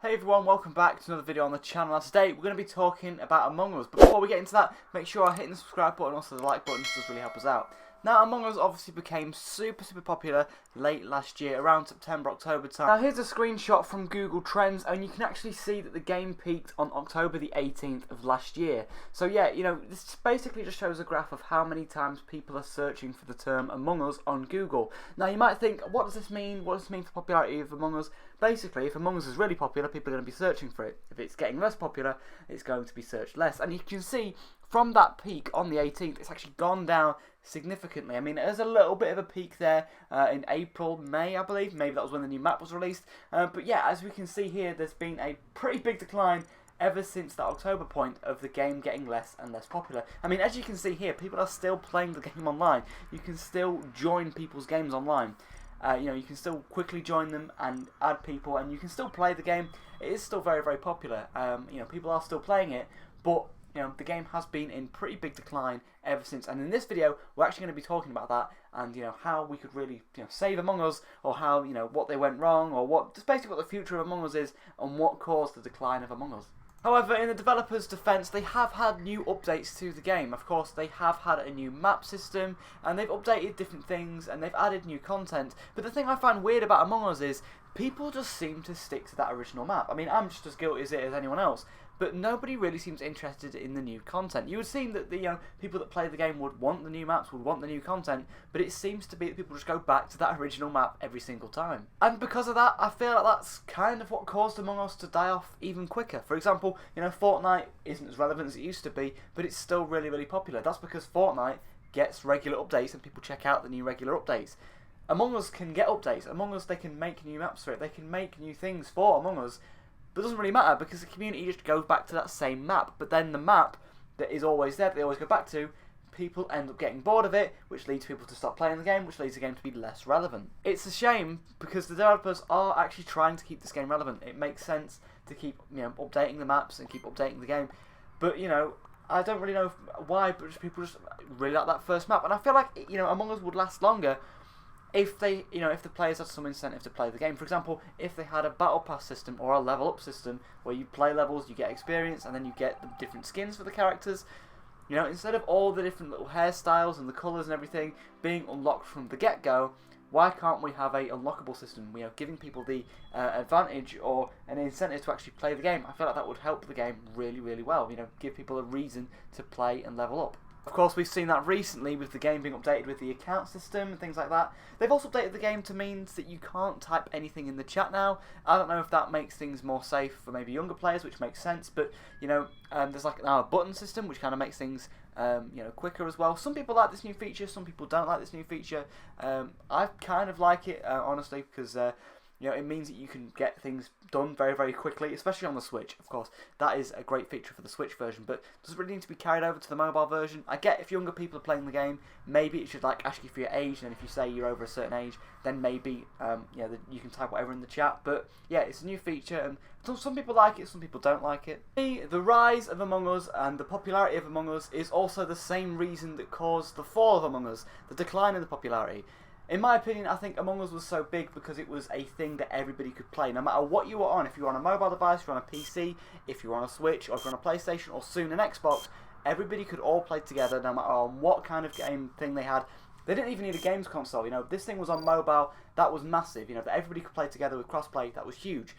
Hey everyone, welcome back to another video on the channel. Now today we're going to be talking about Among Us, but before we get into that, make sure I hit the subscribe button and also the like button. This does really help us out. Now Among Us obviously became super popular late last year, around September, October time. Now here's a screenshot from Google Trends and you can actually see that the game peaked on October the 18th of last year. So yeah, this basically just shows a graph of how many times people are searching for the term Among Us on Google. Now you might think, what does this mean? What does this mean for popularity of Among Us? Basically, if Among Us is really popular, people are going to be searching for it. If it's getting less popular, it's going to be searched less. And you can see from that peak on the 18th, it's actually gone down significantly. I mean, there's a little bit of a peak there in April, May, I believe. Maybe that was when the new map was released. But yeah, as we can see here, there's been a pretty big decline ever since that October point of the game getting less and less popular. I mean, as you can see here, people are still playing the game online. You can still join people's games online. You can still quickly join them and add people, and you can still play the game. It is still very popular. People are still playing it, but the game has been in pretty big decline ever since. And in this video, we're actually going to be talking about that and how we could really save Among Us, or how what they went wrong, or just basically what the future of Among Us is and what caused the decline of Among Us. However, in the developers' defence, they have had new updates to the game. Of course, they have had a new map system, and they've updated different things, and they've added new content. But the thing I find weird about Among Us is people just seem to stick to that original map. I mean, I'm just as guilty as it as anyone else, but nobody really seems interested in the new content. You would seem that the people that play the game would want the new maps, would want the new content, but it seems to be that people just go back to that original map every single time. And because of that, I feel like that's kind of what caused Among Us to die off even quicker. For example, Fortnite isn't as relevant as it used to be, but it's still really popular. That's because Fortnite gets regular updates and people check out the new regular updates. Among Us can get updates. Among Us, they can make new maps for it. They can make new things for Among Us. But it doesn't really matter because the community just goes back to that same map. But then the map that is always there, that they always go back to, people end up getting bored of it, which leads people to stop playing the game, which leads the game to be less relevant. It's a shame because the developers are actually trying to keep this game relevant. It makes sense to keep updating the maps and keep updating the game. But I don't really know why, but people just really like that first map. And I feel like Among Us would last longer if they, if the players had some incentive to play the game. For example, if they had a battle pass system or a level up system where you play levels, you get experience, and then you get the different skins for the characters. Instead of all the different little hairstyles and the colours and everything being unlocked from the get-go, why can't we have a unlockable system? Giving people the advantage or an incentive to actually play the game. I feel like that would help the game really well. Give people a reason to play and level up. Of course, we've seen that recently with the game being updated with the account system and things like that. They've also updated the game to means that you can't type anything in the chat now. I don't know if that makes things more safe for maybe younger players, which makes sense, but there's like now a button system which kind of makes things quicker as well. Some people like this new feature, some people don't like this new feature. I kind of like it, honestly, because it means that you can get things done very quickly, especially on the Switch. Of course, that is a great feature for the Switch version, but does it really need to be carried over to the mobile version? I get if younger people are playing the game, maybe it should ask you for your age, and if you say you're over a certain age, then maybe you can type whatever in the chat. But yeah, it's a new feature, and some people like it, some people don't like it. The rise of Among Us and the popularity of Among Us is also the same reason that caused the fall of Among Us, the decline in the popularity. In my opinion, I think Among Us was so big because it was a thing that everybody could play, no matter what you were on. If you were on a mobile device, if you were on a PC, if you were on a Switch, or if you were on a PlayStation, or soon an Xbox, everybody could all play together, no matter on what kind of game thing they had. They didn't even need a games console. This thing was on mobile. That was massive. That everybody could play together with crossplay. That was huge.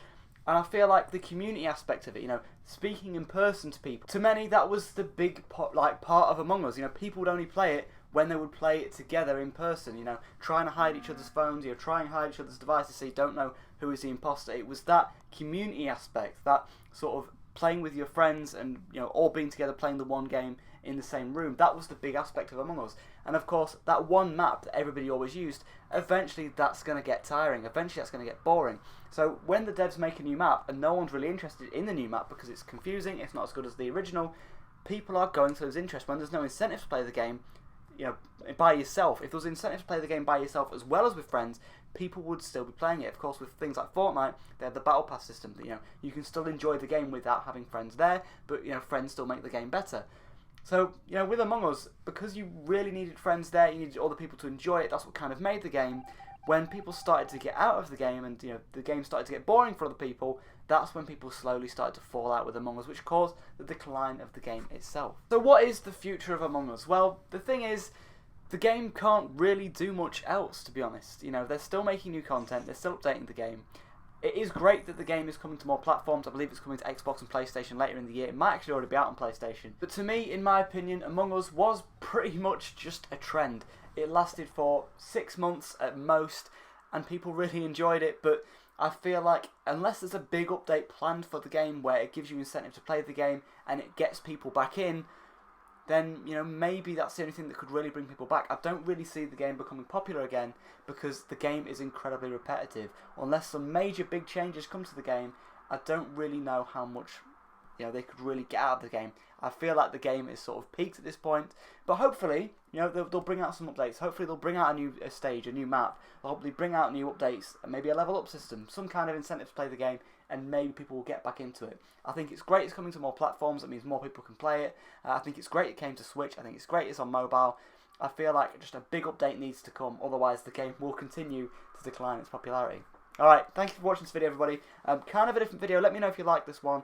And I feel like the community aspect of it, speaking in person to people, to many that was the big part of Among Us. People would only play it when they would play it together in person, trying to hide each other's phones, trying to hide each other's devices so you don't know who is the imposter. It was that community aspect, that sort of playing with your friends and all being together playing the one game in the same room. That was the big aspect of Among Us. And of course, that one map that everybody always used, eventually that's going to get tiring, eventually that's going to get boring. So when the devs make a new map and no one's really interested in the new map because it's confusing, it's not as good as the original, people are going to lose interest. When there's no incentive to play the game, by yourself, if there was incentive to play the game by yourself as well as with friends, people would still be playing it. Of course, with things like Fortnite, they have the battle pass system that you can still enjoy the game without having friends there, but friends still make the game better. So with Among Us, because you really needed friends there, you needed other people to enjoy it, that's what kind of made the game. when people started to get out of the game and the game started to get boring for other people, that's when people slowly started to fall out with Among Us, which caused the decline of the game itself. So what is the future of Among Us? Well, the thing is, the game can't really do much else, to be honest. They're still making new content, they're still updating the game. It is great that the game is coming to more platforms. I believe it's coming to Xbox and PlayStation later in the year. It might actually already be out on PlayStation. But to me, in my opinion, Among Us was pretty much just a trend. It lasted for 6 months at most, and people really enjoyed it. But I feel like unless there's a big update planned for the game where it gives you incentive to play the game and it gets people back in, then maybe that's the only thing that could really bring people back. I don't really see the game becoming popular again because the game is incredibly repetitive. Unless some major big changes come to the game, I don't really know how much they could really get out of the game. I feel like the game is sort of peaked at this point, but hopefully they'll bring out some updates. Hopefully they'll bring out a new stage, a new map. They'll hopefully bring out new updates, maybe a level up system, some kind of incentive to play the game, and maybe people will get back into it. I think it's great it's coming to more platforms. That means more people can play it. I think it's great it came to Switch. I think it's great it's on mobile. I feel like just a big update needs to come, otherwise the game will continue to decline its popularity. Alright, thank you for watching this video, everybody. Kind of a different video. Let me know if you like this one.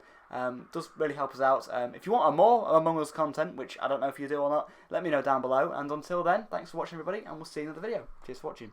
Does really help us out. If you want more Among Us content, which I don't know if you do or not, let me know down below. And until then, thanks for watching, everybody, and we'll see you in another video. Cheers for watching.